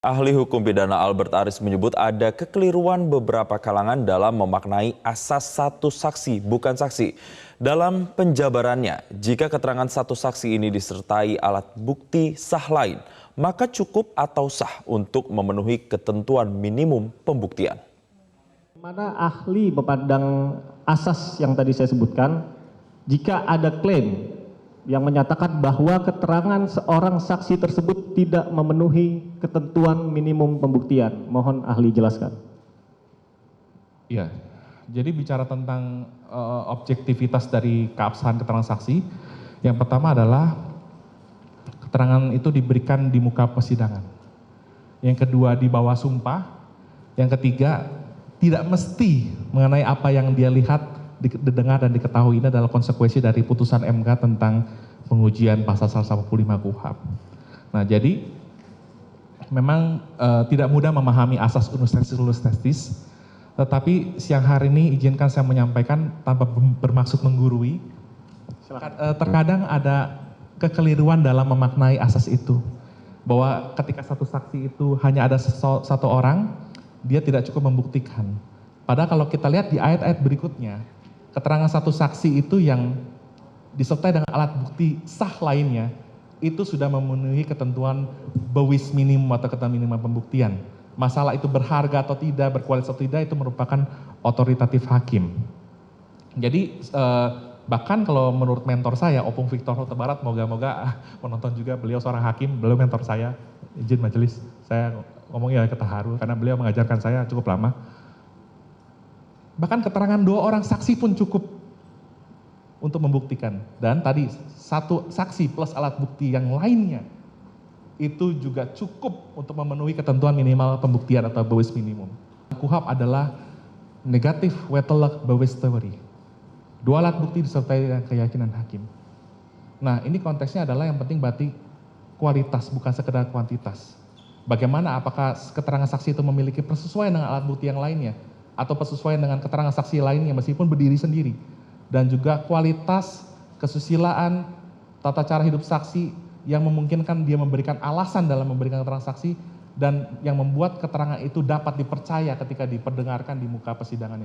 Ahli hukum pidana Albert Aris menyebut ada kekeliruan beberapa kalangan dalam memaknai asas satu saksi bukan saksi. Dalam penjabarannya, jika keterangan satu saksi ini disertai alat bukti sah lain, maka cukup atau sah untuk memenuhi ketentuan minimum pembuktian. Mana ahli memandang asas yang tadi saya sebutkan, jika ada klaim yang menyatakan bahwa keterangan seorang saksi tersebut tidak memenuhi ketentuan minimum pembuktian. Mohon ahli jelaskan. Iya, jadi bicara tentang objektivitas dari keabsahan keterangan saksi, yang pertama adalah keterangan itu diberikan di muka persidangan. Yang kedua di bawah sumpah. Yang ketiga tidak mesti mengenai apa yang dia lihat, didengar dan diketahui. Ini adalah konsekuensi dari putusan MK tentang pengujian pasal 185 KUHP. Nah, jadi memang tidak mudah memahami asas unus testis, tetapi siang hari ini izinkan saya menyampaikan tanpa bermaksud menggurui. Terkadang ada kekeliruan dalam memaknai asas itu, bahwa ketika satu saksi itu hanya ada satu orang, dia tidak cukup membuktikan. Padahal kalau kita lihat di ayat-ayat berikutnya, keterangan satu saksi itu yang disertai dengan alat bukti sah lainnya, itu sudah memenuhi ketentuan bawis minimum atau ketentuan minimum pembuktian. Masalah itu berharga atau tidak, berkualitas atau tidak, itu merupakan otoritatif hakim. Jadi bahkan kalau menurut mentor saya, Opung Victor Huta Barat, moga-moga menonton juga, beliau seorang hakim, beliau mentor saya, izin majelis, saya ngomongnya ketaharu karena beliau mengajarkan saya cukup lama. Bahkan keterangan dua orang saksi pun cukup untuk membuktikan. Dan tadi satu saksi plus alat bukti yang lainnya itu juga cukup untuk memenuhi ketentuan minimal pembuktian atau bawis minimum. KUHP adalah negatif wetelek bawis teori. Dua alat bukti disertai dengan keyakinan hakim. Nah, ini konteksnya adalah yang penting berarti kualitas bukan sekedar kuantitas. Bagaimana apakah keterangan saksi itu memiliki persesuaian dengan alat bukti yang lainnya atau persesuaian dengan keterangan saksi lainnya meskipun berdiri sendiri, dan juga kualitas, kesusilaan, tata cara hidup saksi yang memungkinkan dia memberikan alasan dalam memberikan keterangan saksi dan yang membuat keterangan itu dapat dipercaya ketika diperdengarkan di muka persidangan.